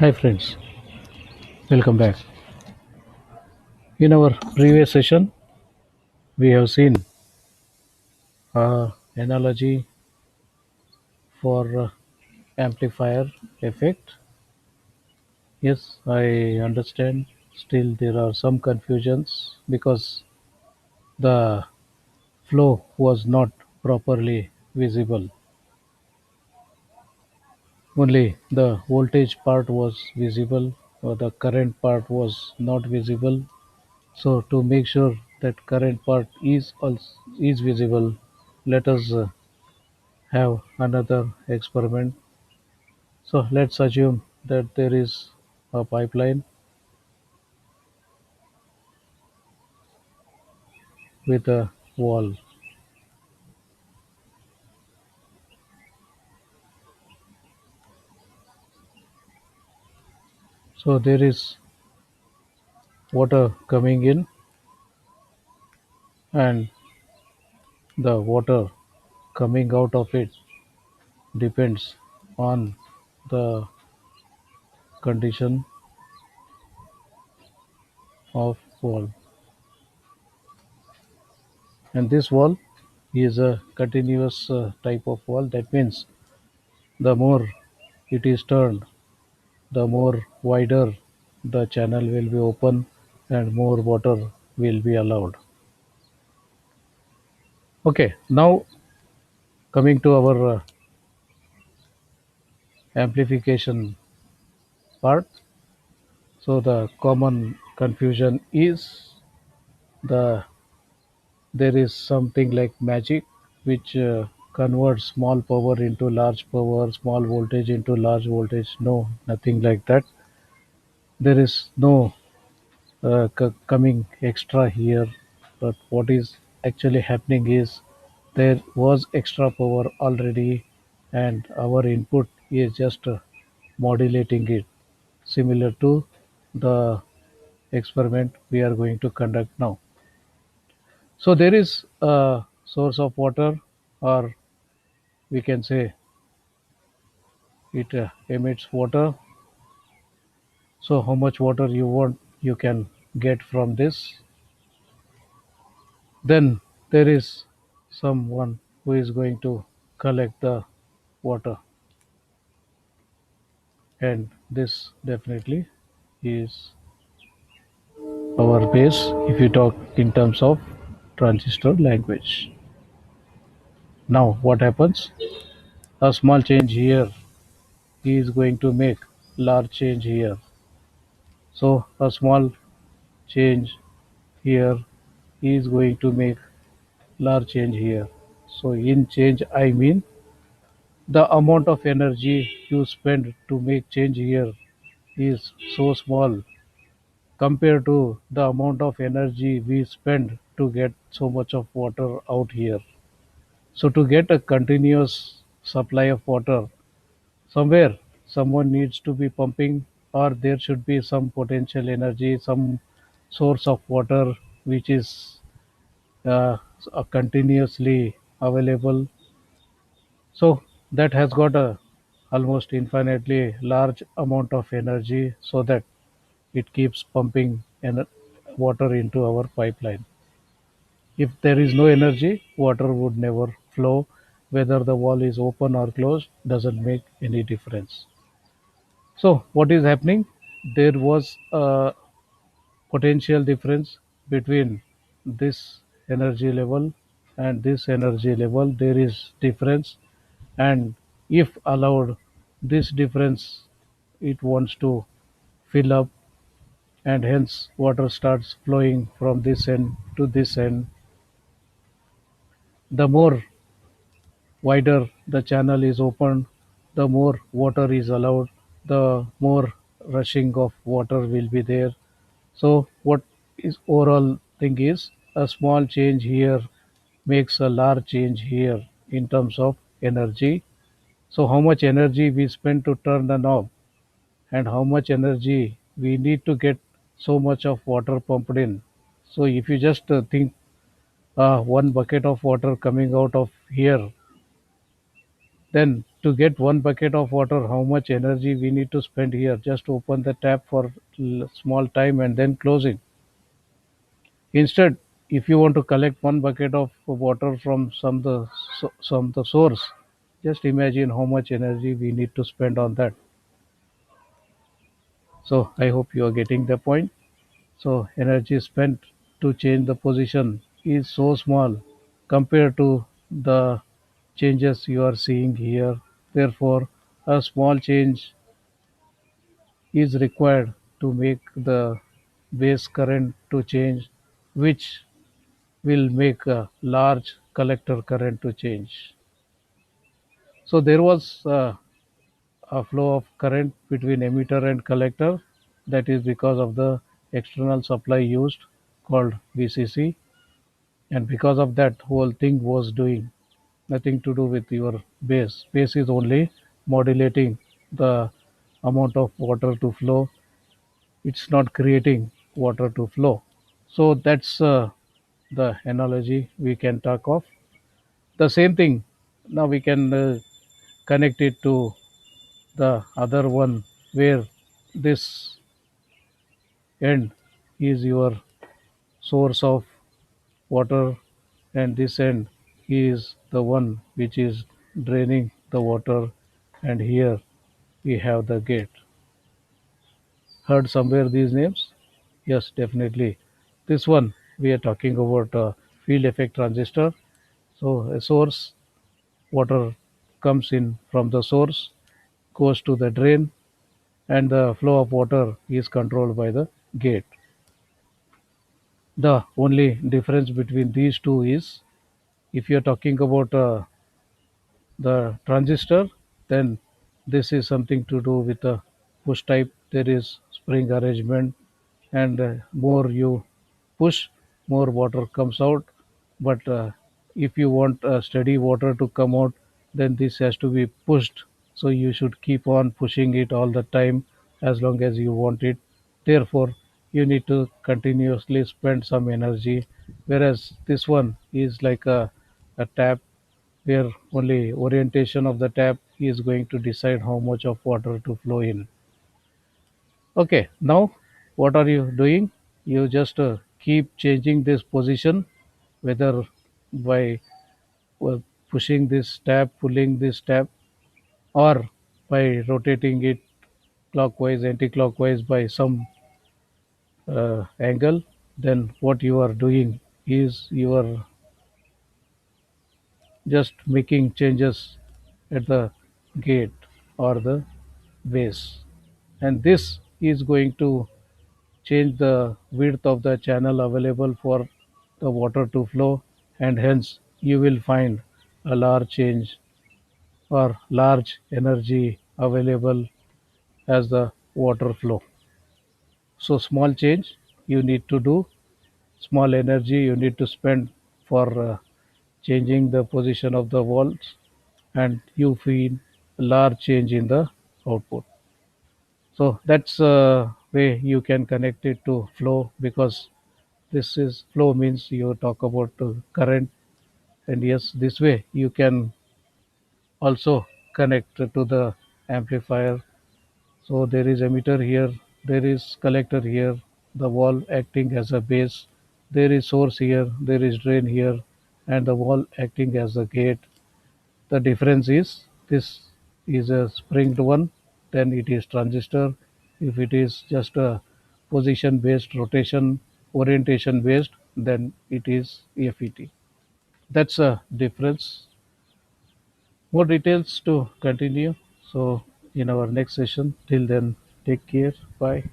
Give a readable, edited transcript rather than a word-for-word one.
Hi friends, welcome back. In our previous session, we have seen analogy for amplifier effect. Yes, I understand. Still, there are some confusions because the flow was not properly visible. Only the voltage part was visible, or the current part was not visible. So, to make sure that current part is visible, let us have another experiment. So let's assume that there is a pipeline with a wall. So there is water coming in, and the water coming out of it depends on the condition of wall. And this wall is a continuous type of wall. That means the more it is turned, the more wider the channel will be open and more water will be allowed. Okay, now coming to our amplification part. So the common confusion is the there is something like magic which converts small power into large power, small voltage into large voltage. No, nothing like that. There is no coming extra here. But what is actually happening is there was extra power already, and our input is just modulating it, similar to the experiment we are going to conduct now. So there is a source of water, or we can say it emits water. So how much water you want, you can get from this. Then there is someone who is going to collect the water, and this definitely is our base if you talk in terms of transistor language. Now what happens? A small change here is going to make large change here. So a small change here is going to make large change here. So in change I mean the amount of energy you spend to make change here is so small compared to the amount of energy we spend to get so much of water out here. So to get a continuous supply of water, somewhere someone needs to be pumping, or there should be some potential energy, some source of water which is uh, continuously available. So that has got a almost infinitely large amount of energy so that it keeps pumping water into our pipeline. If there is no energy, water would never flow. Whether the wall is open or closed doesn't make any difference. So what is happening? There was a potential difference between this energy level and this energy level. There is difference, and if allowed this difference, it wants to fill up, and hence water starts flowing from this end to this end. The more wider the channel is opened, the more water is allowed, the more rushing of water will be there. So what is overall thing is a small change here makes a large change here in terms of energy. So how much energy we spend to turn the knob, and how much energy we need to get so much of water pumped in. So if you just think one bucket of water coming out of here, Then to get one bucket of water, how much energy we need to spend here? Just open the tap for small time and then closing. Instead, if you want to collect one bucket of water from some the source, just imagine how much energy we need to spend on that. So I hope you are getting the point. So energy spent to change the position is so small compared to the changes you are seeing here. Therefore, a small change is required to make the base current to change, which will make a large collector current to change. So there was a flow of current between emitter and collector. That is because of the external supply used called VCC, and because of that whole thing was doing nothing to do with your base. Base is only modulating the amount of water to flow. It's not creating water to flow. So that's the analogy we can talk of. The same thing now we can connect it to the other one where this end is your source of water and this end is the one which is draining the water, and here we have the gate. Heard somewhere these names? Yes, definitely. This one we are talking about field effect transistor. So a source water comes in from the source, goes to the drain, and the flow of water is controlled by the gate. The only difference between these two is if you're talking about the transistor, then this is something to do with the push type. There is spring arrangement, and more you push, more water comes out. But if you want steady water to come out, then this has to be pushed. So you should keep on pushing it all the time as long as you want it. Therefore, you need to continuously spend some energy. Whereas this one is like a tap where only orientation of the tap is going to decide how much of water to flow in. Okay, now what are you doing? You just keep changing this position, whether by uh, pushing this tap, pulling this tap, or by rotating it clockwise, anti-clockwise by some angle. Then what you are doing is you are just making changes at the gate or the base, and this is going to change the width of the channel available for the water to flow, and hence you will find a large change or large energy available as the water flow. So small change you need to do, small energy you need to spend for changing the position of the walls, and you feel a large change in the output. So that's a way you can connect it to flow, because this is flow means you talk about current, and yes, this way you can also connect to the amplifier. So there is emitter here, there is collector here, the wall acting as a base, there is source here, there is drain here, and the wall acting as a gate. The difference is this is a springed one, then it is transistor. If it is just a position based, rotation, orientation based, then it is FET. That's a difference. More details to continue. So in our next session. Till then, take care. Bye.